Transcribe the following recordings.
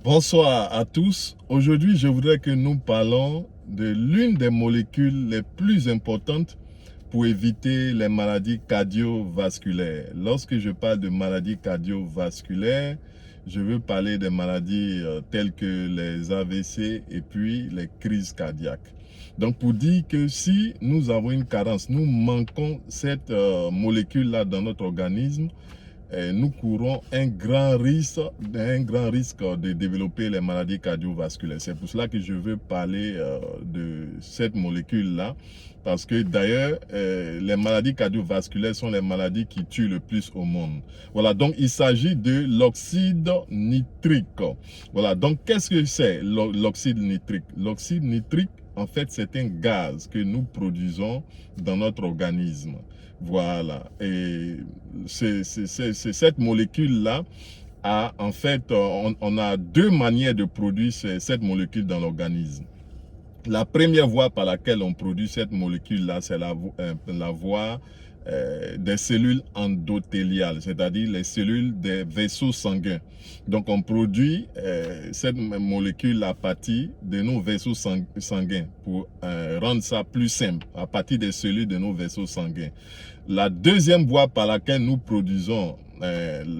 Bonsoir à tous. Aujourd'hui, je voudrais que nous parlons de l'une des molécules les plus importantes pour éviter les maladies cardiovasculaires. Lorsque je parle de maladies cardiovasculaires, je veux parler des maladies telles que les AVC et puis les crises cardiaques. Donc, pour dire que si nous avons une carence, nous manquons cette molécule-là dans notre organisme, nous courons un grand risque de développer les maladies cardiovasculaires. C'est pour cela que je veux parler de cette molécule-là, parce que d'ailleurs, les maladies cardiovasculaires sont les maladies qui tuent le plus au monde. Voilà, donc il s'agit de l'oxyde nitrique. Voilà, donc qu'est-ce que c'est l'oxyde nitrique? L'oxyde nitrique, en fait, c'est un gaz que nous produisons dans notre organisme. Voilà, et c'est cette molécule-là en fait, on a deux manières de produire cette molécule dans l'organisme. La première voie par laquelle on produit cette molécule-là, c'est la voie des cellules endothéliales, c'est-à-dire les cellules des vaisseaux sanguins. Donc, on produit cette molécule à partir de nos vaisseaux sanguins pour rendre ça plus simple, à partir des cellules de nos vaisseaux sanguins. La deuxième voie par laquelle nous produisons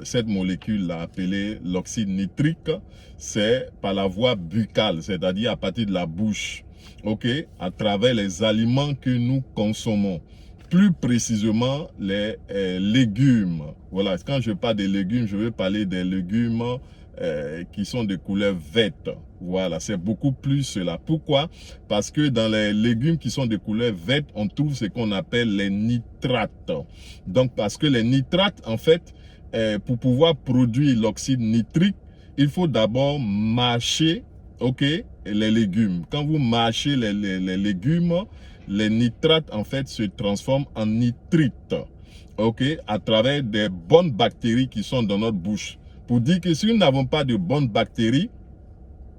cette molécule-là appelée l'oxyde nitrique, c'est par la voie buccale, c'est-à-dire à partir de la bouche, à travers les aliments que nous consommons. Plus précisément, les légumes. Voilà, quand je parle des légumes, je veux parler des légumes qui sont de couleur verte. Voilà, c'est beaucoup plus cela. Pourquoi? Parce que dans les légumes qui sont de couleur verte, on trouve ce qu'on appelle les nitrates. Donc, parce que les nitrates, en fait, pour pouvoir produire l'oxyde nitrique, il faut d'abord mâcher, les légumes. Quand vous mâchez les légumes, les nitrates, en fait, se transforment en nitrites, à travers des bonnes bactéries qui sont dans notre bouche. Pour dire que si nous n'avons pas de bonnes bactéries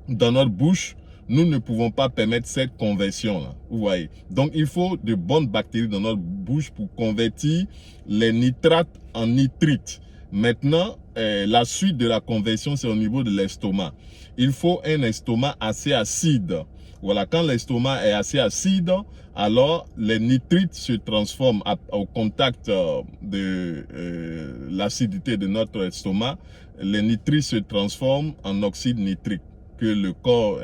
dans notre bouche, nous ne pouvons pas permettre cette conversion-là. Vous voyez. Donc, il faut de bonnes bactéries dans notre bouche pour convertir les nitrates en nitrites. Maintenant, la suite de la conversion, c'est au niveau de l'estomac. Il faut un estomac assez acide. Voilà, quand l'estomac est assez acide, alors les nitrites se transforment au contact de l'acidité de notre estomac. Les nitrites se transforment en oxyde nitrique que le corps,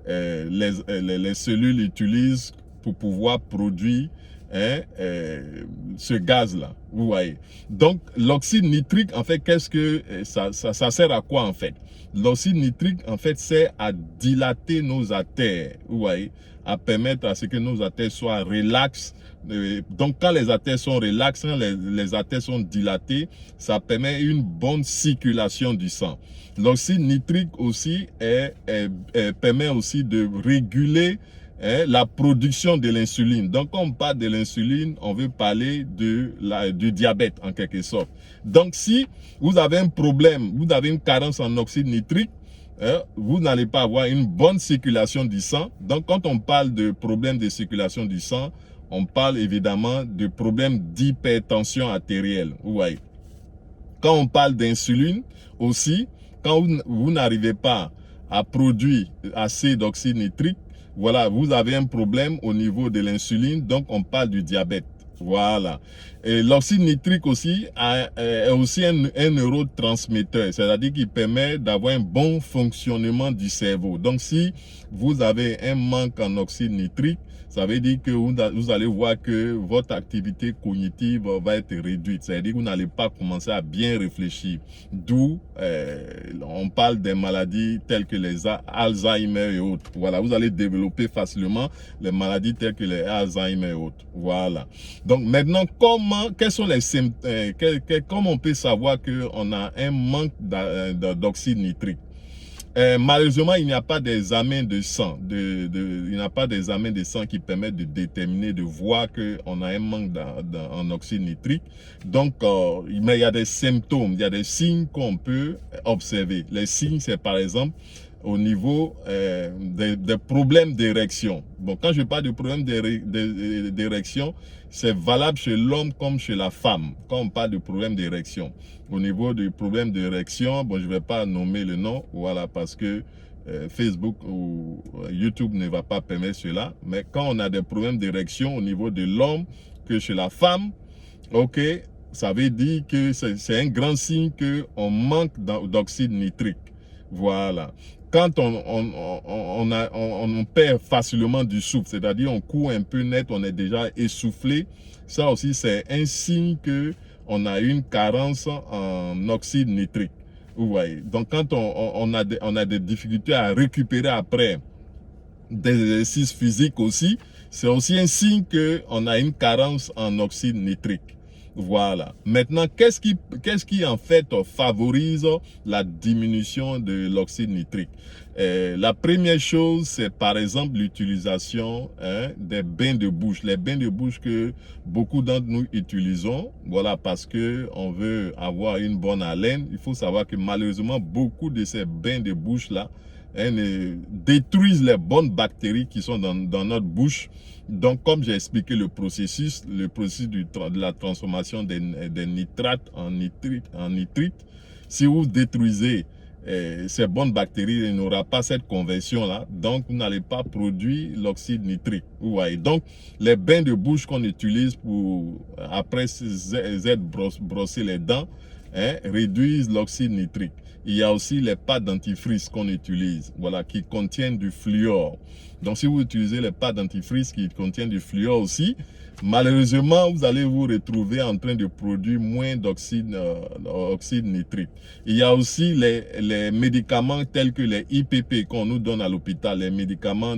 les cellules utilisent pour pouvoir produire ce gaz-là, vous voyez. Donc, l'oxyde nitrique, en fait, qu'est-ce que ça sert à quoi, en fait? L'oxyde nitrique, en fait, sert à dilater nos artères, vous voyez, à permettre à ce que nos artères soient relaxes. Donc, quand les artères sont relaxes, quand les artères sont dilatées, ça permet une bonne circulation du sang. L'oxyde nitrique aussi permet aussi de réguler la production de l'insuline. Donc, quand on parle de l'insuline, on veut parler du diabète en quelque sorte. Donc, si vous avez un problème, vous avez une carence en oxyde nitrique, vous n'allez pas avoir une bonne circulation du sang. Donc, quand on parle de problème de circulation du sang, on parle évidemment de problème d'hypertension artérielle. Vous voyez. Quand on parle d'insuline aussi, quand vous n'arrivez pas à produire assez d'oxyde nitrique, voilà, vous avez un problème au niveau de l'insuline, donc on parle du diabète. Voilà. Et l'oxyde nitrique aussi est aussi un neurotransmetteur, c'est-à-dire qu'il permet d'avoir un bon fonctionnement du cerveau. Donc, si vous avez un manque en oxyde nitrique, ça veut dire que vous allez voir que votre activité cognitive va être réduite. C'est-à-dire que vous n'allez pas commencer à bien réfléchir. D'où on parle des maladies telles que les Alzheimer et autres. Voilà, vous allez développer facilement les maladies telles que les Alzheimer et autres. Voilà. Donc maintenant, quels sont les symptômes, comment on peut savoir qu'on a un manque d'oxyde nitrique? Malheureusement, il n'y a pas d'examen de sang, il n'y a pas d'examen de sang qui permettent de déterminer, de voir qu'on a un manque en oxyde nitrique. Donc, mais il y a des symptômes, il y a des signes qu'on peut observer. Les signes, c'est par exemple au niveau des problèmes d'érection. Bon, quand je parle de problèmes d'érection, c'est valable chez l'homme comme chez la femme, quand on parle de problèmes d'érection. Au niveau des problèmes d'érection, bon, je ne vais pas nommer le nom, voilà, parce que Facebook ou YouTube ne va pas permettre cela. Mais quand on a des problèmes d'érection au niveau de l'homme que chez la femme, ok, ça veut dire que c'est un grand signe qu'on manque d'oxyde nitrique. Voilà. Quand on perd facilement du souffle, c'est-à-dire on court un peu net, on est déjà essoufflé, ça aussi c'est un signe qu'on a une carence en oxyde nitrique. Vous voyez. Donc quand on a des difficultés à récupérer après des exercices physiques aussi, c'est aussi un signe qu'on a une carence en oxyde nitrique. Voilà. Maintenant, qu'est-ce qui en fait favorise la diminution de l'oxyde nitrique? La première chose, c'est par exemple l'utilisation des bains de bouche. Les bains de bouche que beaucoup d'entre nous utilisons, voilà, parce que on veut avoir une bonne haleine. Il faut savoir que malheureusement, beaucoup de ces bains de bouche-là détruisent les bonnes bactéries qui sont dans notre bouche. Donc, comme j'ai expliqué le processus de la transformation des nitrates en nitrite, si vous détruisez ces bonnes bactéries, il n'y aura pas cette conversion-là. Donc, vous n'allez pas produire l'oxyde nitrique. Vous voyez. Donc, les bains de bouche qu'on utilise pour, après brosser les dents, réduisent l'oxyde nitrique. Il y a aussi les pâtes dentifrice qu'on utilise, voilà, qui contiennent du fluor. Donc, si vous utilisez les pâtes dentifrice qui contiennent du fluor aussi, malheureusement, vous allez vous retrouver en train de produire moins d'oxyde nitrique. Il y a aussi les médicaments tels que les IPP qu'on nous donne à l'hôpital, les médicaments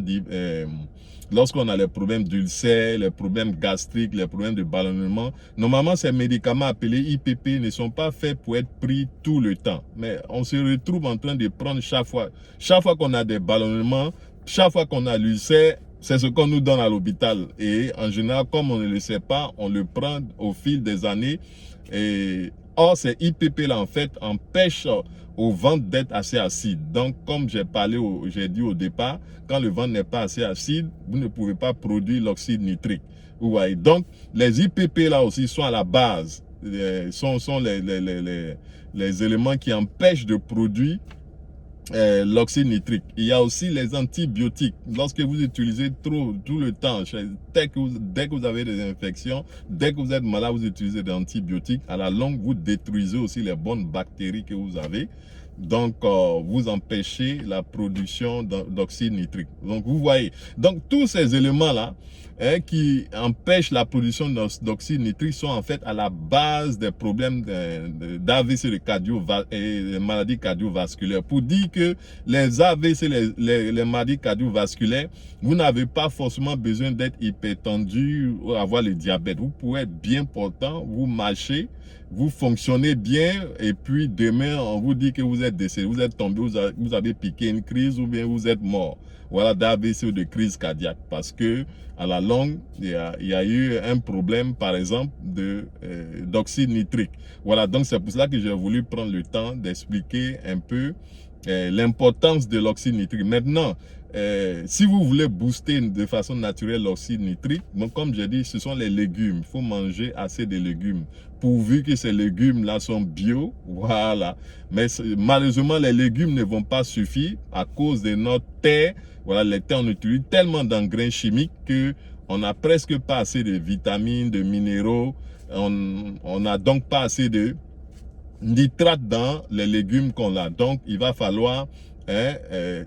lorsqu'on a les problèmes d'ulcères, les problèmes gastriques, les problèmes de ballonnement. Normalement, ces médicaments appelés IPP ne sont pas faits pour être pris tout le temps. Mais on se retrouve en train de prendre chaque fois qu'on a des ballonnements, chaque fois qu'on a l'ulcère, c'est ce qu'on nous donne à l'hôpital. Et en général, comme on ne le sait pas, on le prend au fil des années. Or, ces IPP-là, en fait, empêchent au ventre d'être assez acide. Donc, comme j'ai dit au départ, quand le ventre n'est pas assez acide, vous ne pouvez pas produire l'oxyde nitrique. Vous voyez. Donc, les IPP là aussi sont à la base, sont les éléments qui empêchent de produire l'oxyde nitrique. Il y a aussi les antibiotiques. Lorsque vous utilisez tout le temps, dès que vous avez des infections, dès que vous êtes malade, vous utilisez des antibiotiques. À la longue, vous détruisez aussi les bonnes bactéries que vous avez. Donc, vous empêchez la production d'oxyde nitrique. Donc, vous voyez. Donc, tous ces éléments-là qui empêchent la production d'oxyde nitrique sont en fait à la base des problèmes d'AVC et des maladies cardiovasculaires. Pour dire que les AVC, les maladies cardiovasculaires, vous n'avez pas forcément besoin d'être hypertendu ou avoir le diabète. Vous pouvez être bien portant, vous marchez, vous fonctionnez bien et puis demain on vous dit que vous êtes décédé, vous êtes tombé, vous avez piqué une crise ou bien vous êtes mort. Voilà, d'AVC ou de crise cardiaque parce que à la longue, il y a eu un problème par exemple d'oxyde nitrique. Voilà, donc c'est pour cela que j'ai voulu prendre le temps d'expliquer un peu l'importance de l'oxyde nitrique. Maintenant, si vous voulez booster de façon naturelle l'oxyde nitrique, bon, comme j'ai dit, ce sont les légumes. Il faut manger assez de légumes, pourvu que ces légumes-là sont bio, voilà. Mais malheureusement, les légumes ne vont pas suffire à cause de notre terre. Voilà, les terres, on utilise tellement d'engrais chimiques que on n'a presque pas assez de vitamines, de minéraux. On n'a donc pas assez de nitrates dans les légumes qu'on a. Donc, il va falloir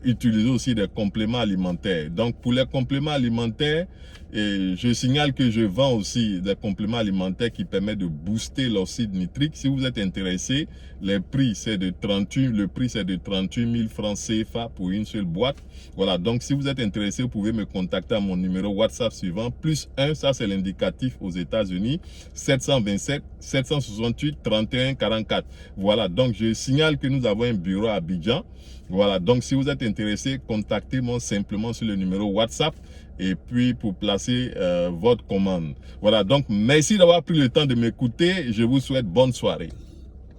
utiliser aussi des compléments alimentaires. Donc, pour les compléments alimentaires, je signale que je vends aussi des compléments alimentaires qui permettent de booster l'oxyde nitrique. Si vous êtes intéressé, le prix c'est de 38 000 francs CFA pour une seule boîte. Voilà, donc si vous êtes intéressé, vous pouvez me contacter à mon numéro WhatsApp suivant, +1, ça c'est l'indicatif aux États-Unis, 727 768 31 44. Voilà, donc je signale que nous avons un bureau à Abidjan. Voilà, donc si vous êtes intéressé, contactez-moi simplement sur le numéro WhatsApp et puis pour placer votre commande. Voilà, donc merci d'avoir pris le temps de m'écouter. Je vous souhaite bonne soirée.